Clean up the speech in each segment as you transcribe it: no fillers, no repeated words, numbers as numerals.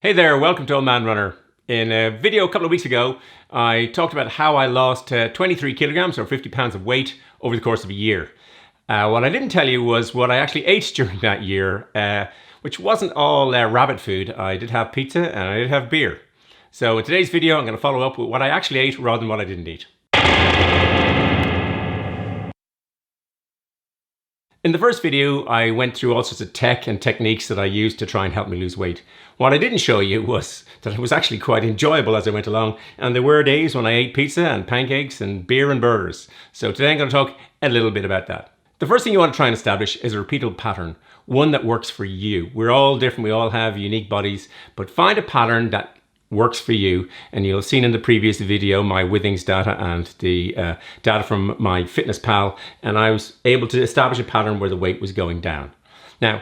Hey there, welcome to Old Man Runner. In a video a couple of weeks ago, I talked about how I lost 23 kilograms or 50 pounds of weight over the course of a year. What I didn't tell you was what I actually ate during that year, which wasn't all rabbit food. I did have pizza and I did have beer. So in today's video, I'm going to follow up with what I actually ate rather than what I didn't eat. In the first video, I went through all sorts of tech and techniques that I used to try and help me lose weight. What I didn't show you was that it was actually quite enjoyable as I went along, and there were days when I ate pizza and pancakes and beer and burgers. So today I'm going to talk a little bit about that. The first thing you want to try and establish is a repeatable pattern, one that works for you. We're all different, we all have unique bodies, but find a pattern that works for you. And you'll have seen in the previous video my Withings data and the data from my MyFitnessPal, and I was able to establish a pattern where the weight was going down. Now,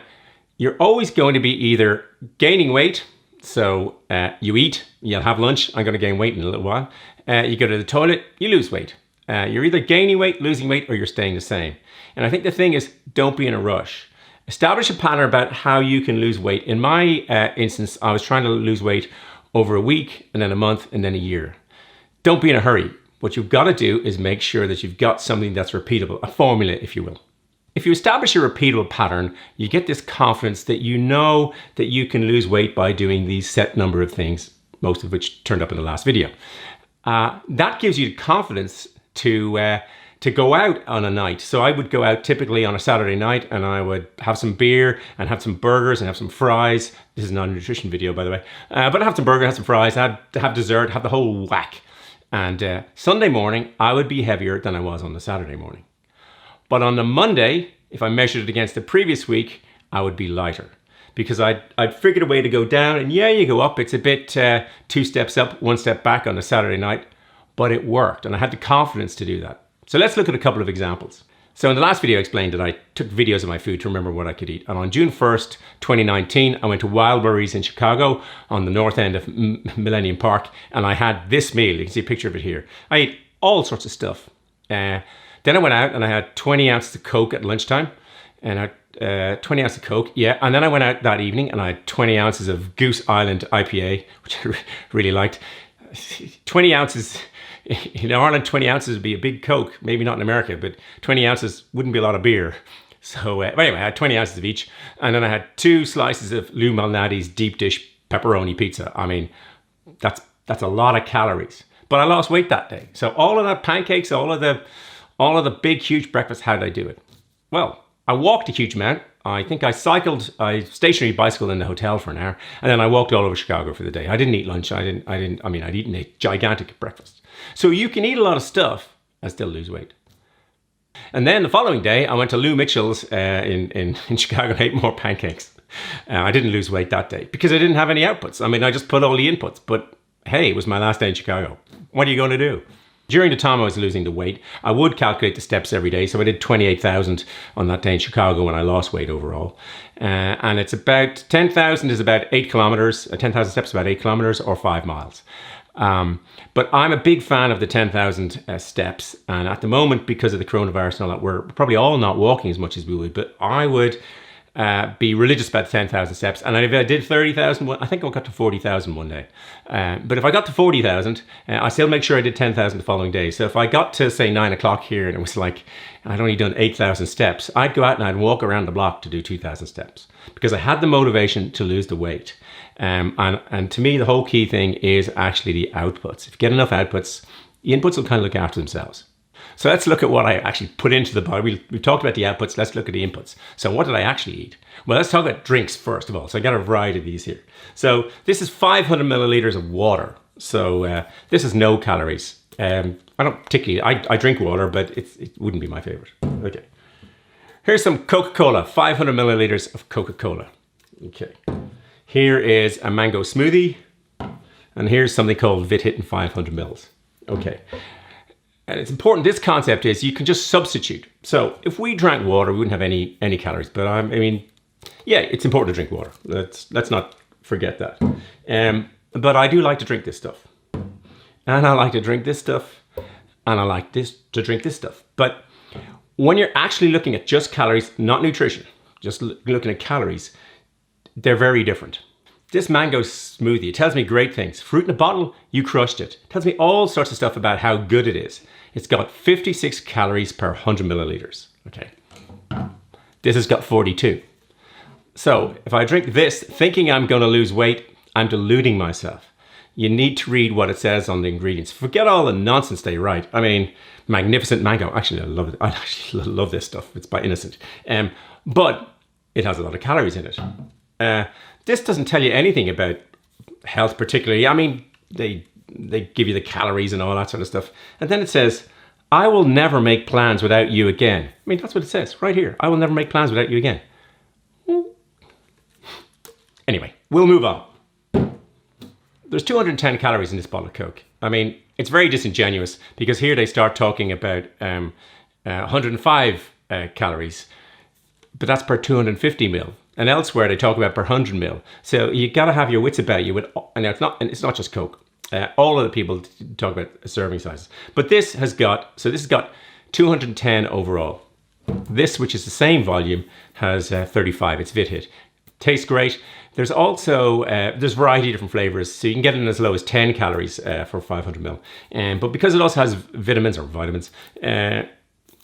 you're always going to be either gaining weight, so you eat, you'll have lunch, I'm going to gain weight in a little while. You go to the toilet, you lose weight. You're either gaining weight, losing weight, or you're staying the same. And I think the thing is, don't be in a rush. Establish a pattern about how you can lose weight. In my instance, I was trying to lose weight over a week, and then a month, and then a year. Don't be in a hurry. What you've got to do is make sure that you've got something that's repeatable, a formula, if you will. If you establish a repeatable pattern, you get this confidence that you know that you can lose weight by doing these set number of things, most of which turned up in the last video. That gives you the confidence to go out on a night. So I would go out typically on a Saturday night, and I would have some beer and have some burgers and have some fries. This is not a nutrition video, by the way. But I'd have some burger, have some fries, I'd have dessert, have the whole whack. And Sunday morning, I would be heavier than I was on the Saturday morning. But on the Monday, if I measured it against the previous week, I would be lighter. Because I'd figured a way to go down, and yeah, you go up. It's a bit 2 steps up, 1 step back on a Saturday night. But it worked, and I had the confidence to do that. So let's look at a couple of examples. So in the last video I explained that I took videos of my food to remember what I could eat. And on June 1st, 2019, I went to Wildberries in Chicago on the north end of Millennium Park, and I had this meal. You can see a picture of it here. I ate all sorts of stuff. Then I went out and I had 20 ounces of Coke at lunchtime, and I had 20 ounces of Coke, yeah. And then I went out that evening and I had 20 ounces of Goose Island IPA, which I really liked. 20 ounces... In Ireland, 20 ounces would be a big Coke. Maybe not in America, but 20 ounces wouldn't be a lot of beer. So but anyway, I had 20 ounces of each. And then I had 2 slices of Lou Malnati's deep dish pepperoni pizza. I mean, that's a lot of calories. But I lost weight that day. So all of that pancakes, all of the big, huge breakfast, how did I do it? Well, I walked a huge amount. I think I stationary bicycled in the hotel for an hour, and then I walked all over Chicago for the day. I didn't eat lunch. I'd eaten a gigantic breakfast. So you can eat a lot of stuff and still lose weight. And then the following day, I went to Lou Mitchell's in Chicago and ate more pancakes. I didn't lose weight that day because I didn't have any outputs. I mean, I just put all the inputs, but hey, it was my last day in Chicago. What are you going to do? During the time I was losing the weight, I would calculate the steps every day. So I did 28,000 on that day in Chicago when I lost weight overall. And it's about 10,000 is about 8 kilometers. 10,000 steps is about 8 kilometers or 5 miles. But I'm a big fan of the 10,000 steps. And at the moment, because of the coronavirus and all that, we're probably all not walking as much as we would. But I would be religious about 10,000 steps. And if I did 30,000, I think I got to 40,000 one day. But if I got to 40,000, I still make sure I did 10,000 the following day. So if I got to say 9 o'clock here and it was like, I'd only done 8,000 steps, I'd go out and I'd walk around the block to do 2,000 steps because I had the motivation to lose the weight. And to me, the whole key thing is actually the outputs. If you get enough outputs, the inputs will kind of look after themselves. So let's look at what I actually put into the body. We've talked about the outputs. Let's look at the inputs. So what did I actually eat? Well, let's talk about drinks first of all. So I got a variety of these here. So this is 500 milliliters of water. So this is no calories. I don't particularly, I drink water, but it wouldn't be my favorite. Okay. Here's some Coca-Cola, 500 milliliters of Coca-Cola. Okay. Here is a mango smoothie. And here's something called Vit-Hit 500 mils. Okay. And it's important, this concept is you can just substitute. So if we drank water, we wouldn't have any calories. But I mean, yeah, it's important to drink water. Let's not forget that. But I do like to drink this stuff. And I like to drink this stuff. And I like to drink this stuff. But when you're actually looking at just calories, not nutrition, just looking at calories, they're very different. This mango smoothie, it tells me great things. Fruit in a bottle, you crushed it. It tells me all sorts of stuff about how good it is. It's got 56 calories per 100 milliliters. Okay. This has got 42. So if I drink this thinking I'm going to lose weight, I'm deluding myself. You need to read what it says on the ingredients. Forget all the nonsense they write. I mean, magnificent mango. Actually, I love it. I actually love this stuff. It's by Innocent. But it has a lot of calories in it. This doesn't tell you anything about health particularly. I mean, they give you the calories and all that sort of stuff. And then it says, I will never make plans without you again. I mean, that's what it says right here. I will never make plans without you again. Anyway, we'll move on. There's 210 calories in this bottle of Coke. I mean, it's very disingenuous because here they start talking about 105 calories, but that's per 250 ml. And elsewhere they talk about per 100 ml. So you got to have your wits about you. And it's not just Coke. All of the people talk about serving sizes. But this has got 210 overall. This, which is the same volume, has 35. It's VitHit. Tastes great. There's also, there's a variety of different flavors. So you can get it in as low as 10 calories for 500 ml. But because it also has vitamins, I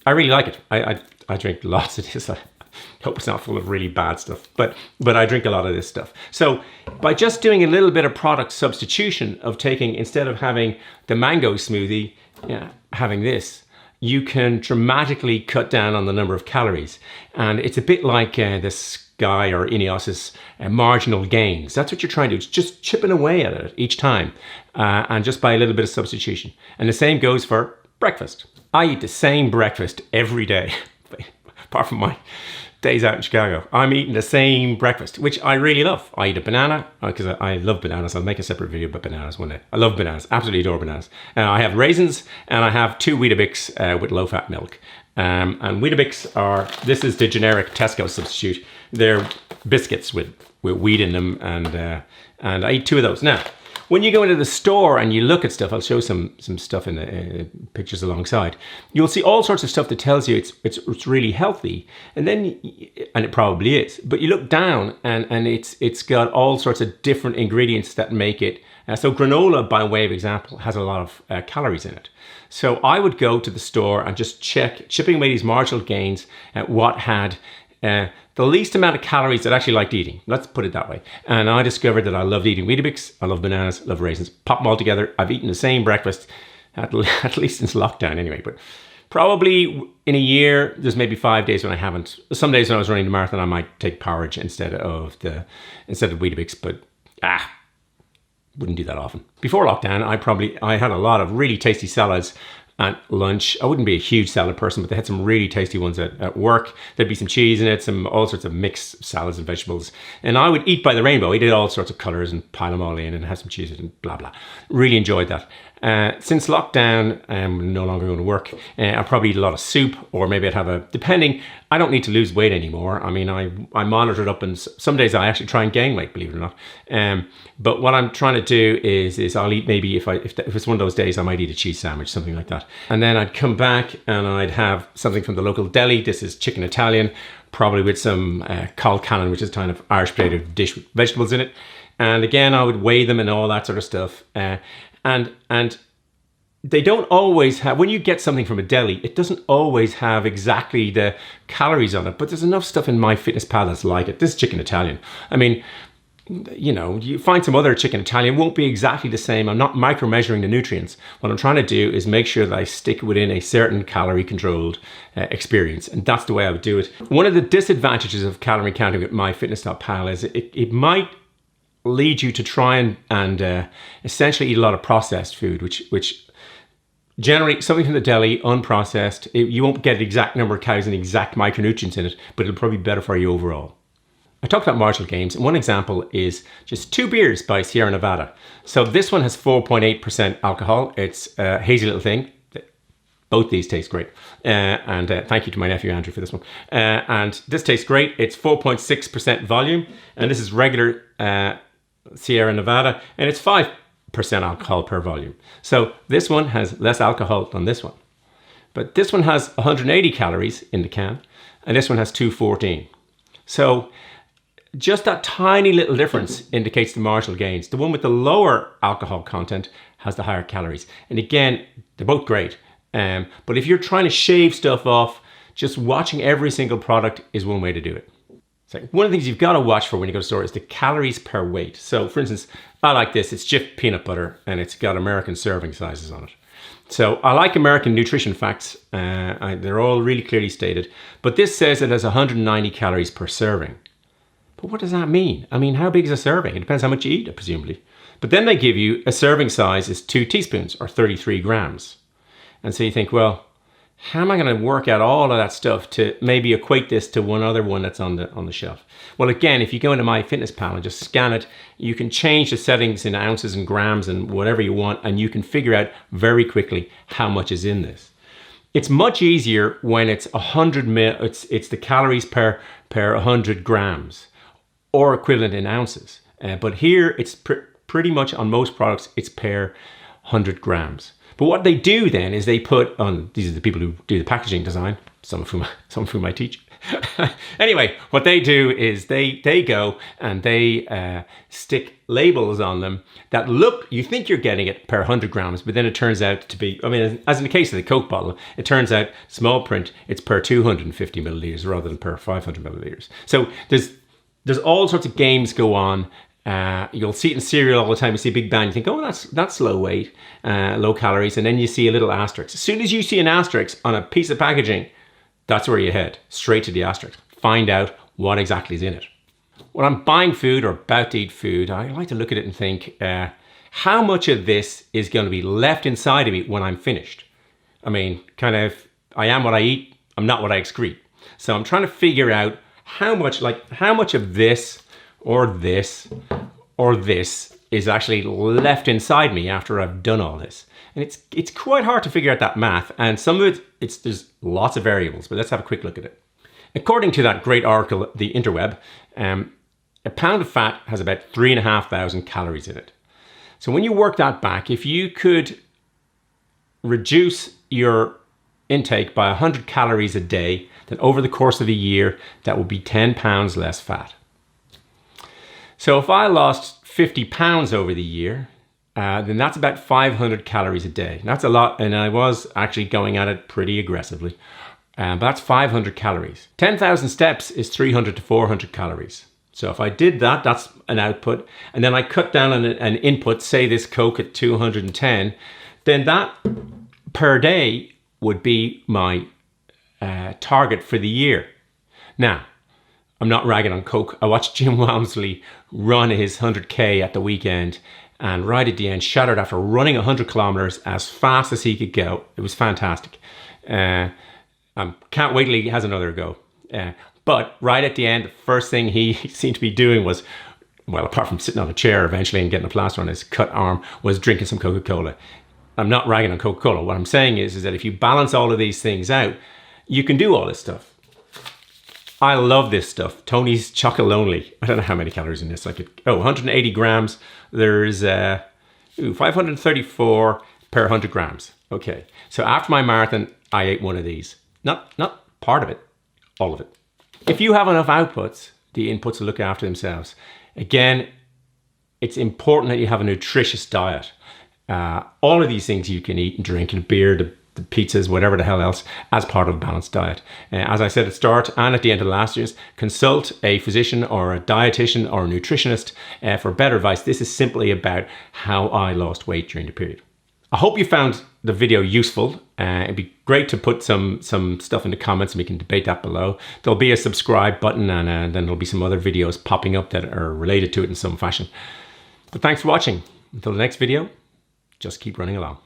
really like it. I drink lots of this. I hope it's not full of really bad stuff, but I drink a lot of this stuff. So by just doing a little bit of product substitution of taking, instead of having the mango smoothie, having this, you can dramatically cut down on the number of calories. And it's a bit like the Sky or Ineos's marginal gains. That's what you're trying to do. It's just chipping away at it each time, and just by a little bit of substitution. And the same goes for breakfast. I eat the same breakfast every day, apart from my days out in Chicago. I'm eating the same breakfast, which I really love. I eat a banana because I love bananas. I'll make a separate video about bananas one day. I love bananas, absolutely adore bananas. I have raisins and I have 2 Weetabix with low-fat milk. And Weetabix this is the generic Tesco substitute. They're biscuits with wheat in them, and I eat 2 of those. Now, when you go into the store and you look at stuff, I'll show some stuff in the pictures alongside. You'll see all sorts of stuff that tells you it's really healthy, and it probably is. But you look down and it's got all sorts of different ingredients that make it. So granola, by way of example, has a lot of calories in it. So I would go to the store and just check, chipping away these marginal gains at what had the least amount of calories that I actually liked eating. Let's put it that way. And I discovered that I loved eating Weetabix, I love bananas, love raisins. Pop them all together. I've eaten the same breakfast at least since lockdown anyway. But probably in a year, there's maybe 5 days when I haven't. Some days when I was running the marathon, I might take porridge instead of Weetabix, but wouldn't do that often. Before lockdown, I had a lot of really tasty salads at lunch. I wouldn't be a huge salad person, but they had some really tasty ones at work. There'd be some cheese in it, all sorts of mixed salads and vegetables. And I would eat by the rainbow. I did all sorts of colors and pile them all in and have some cheese and blah, blah. Really enjoyed that. Since lockdown, I'm no longer going to work. I'll probably eat a lot of soup, or maybe I'd have depending. I don't need to lose weight anymore. I mean, I monitor it up, and some days I actually try and gain weight, believe it or not. But what I'm trying to do is I'll eat, maybe if it's one of those days, I might eat a cheese sandwich, something like that. And then I'd come back and I'd have something from the local deli. This is chicken Italian, probably with some Canon, which is kind of Irish potato dish with vegetables in it. And again, I would weigh them and all that sort of stuff. And they don't always have, when you get something from a deli, it doesn't always have exactly the calories on it, but there's enough stuff in MyFitnessPal that's like it. This is chicken Italian. I mean, you know, you find some other chicken Italian, won't be exactly the same. I'm not micro-measuring the nutrients. What I'm trying to do is make sure that I stick within a certain calorie-controlled experience, and that's the way I would do it. One of the disadvantages of calorie counting with MyFitnessPal is it might lead you to try and essentially eat a lot of processed food, which generally something from the deli, unprocessed. You won't get the exact number of calories and the exact micronutrients in it, but it'll probably be better for you overall. I talked about marginal gains, and one example is just 2 beers by Sierra Nevada. So this one has 4.8% alcohol. It's a hazy little thing. Both these taste great. And thank you to my nephew Andrew for this one. And this tastes great. It's 4.6% volume, and this is regular Sierra Nevada, and it's 5% alcohol per volume. So this one has less alcohol than this one. But this one has 180 calories in the can, and this one has 214. So just that tiny little difference indicates the marginal gains. The one with the lower alcohol content has the higher calories. And again, they're both great. But if you're trying to shave stuff off, just watching every single product is one way to do it. So one of the things you've got to watch for when you go to the store is the calories per weight. So for instance, I like this. It's Jif peanut butter and it's got American serving sizes on it. So I like American nutrition facts. They're all really clearly stated. But this says it has 190 calories per serving. But what does that mean? I mean, how big is a serving? It depends how much you eat, presumably. But then they give you a serving size is 2 teaspoons or 33 grams. And so you think, well, how am I going to work out all of that stuff to maybe equate this to one other one that's on the shelf? Well, again, if you go into MyFitnessPal and just scan it, you can change the settings in ounces and grams and whatever you want, and you can figure out very quickly how much is in this. It's much easier when it's 100 mil. It's the calories per 100 grams or equivalent in ounces. But here it's pretty much on most products, it's per 100 grams. But what they do then is they put on, these are the people who do the packaging design, some of whom I teach. Anyway, what they do is they go and they stick labels on them that look, you think you're getting it per 100 grams, but then it turns out to be, I mean, as in the case of the Coke bottle, it turns out small print, it's per 250 milliliters rather than per 500 milliliters. So there's all sorts of games go on. You'll see it in cereal all the time. You see a big band, you think, oh, that's low weight, low calories, and then you see a little asterisk. As soon as you see an asterisk on a piece of packaging, that's where you head, straight to the asterisk. Find out what exactly is in it. When I'm buying food or about to eat food, I like to look at it and think, how much of this is going to be left inside of me when I'm finished? I mean, kind of, I am what I eat, I'm not what I excrete. So I'm trying to figure out how much of this or this or this is actually left inside me after I've done all this. And it's quite hard to figure out that math, and some of it, there's lots of variables, but let's have a quick look at it. According to that great article, the interweb, a pound of fat has about 3,500 calories in it. So when you work that back, if you could reduce your intake by 100 calories a day, then over the course of a year, that would be 10 pounds less fat. So if I lost 50 pounds over the year, then that's about 500 calories a day. That's a lot, and I was actually going at it pretty aggressively. But that's 500 calories. 10,000 steps is 300 to 400 calories. So if I did that, that's an output, and then I cut down on an input, say this Coke at 210, then that per day would be my target for the year. Now, I'm not ragging on Coke. I watched Jim Walmsley run his 100K at the weekend, and right at the end, shattered after running 100 kilometers as fast as he could go. It was fantastic. Can't wait till he has another go. But right at the end, the first thing he seemed to be doing was, well, apart from sitting on a chair eventually and getting a plaster on his cut arm, was drinking some Coca-Cola. I'm not ragging on Coca-Cola. What I'm saying is that if you balance all of these things out, you can do all this stuff. I love this stuff. Tony's Chocolate Only. I don't know how many calories in this. 180 grams. There's 534 per 100 grams. Okay, so after my marathon, I ate one of these. Not part of it, all of it. If you have enough outputs, the inputs will look after themselves. Again, it's important that you have a nutritious diet. All of these things you can eat and drink, and beer, the pizzas, whatever the hell else, as part of a balanced diet. As I said at the start and at the end of last year's, consult a physician or a dietitian or a nutritionist for better advice. This is simply about how I lost weight during the period. I hope you found the video useful. It'd be great to put some stuff in the comments and we can debate that below. There'll be a subscribe button, and then there'll be some other videos popping up that are related to it in some fashion. But thanks for watching. Until the next video, just keep running along.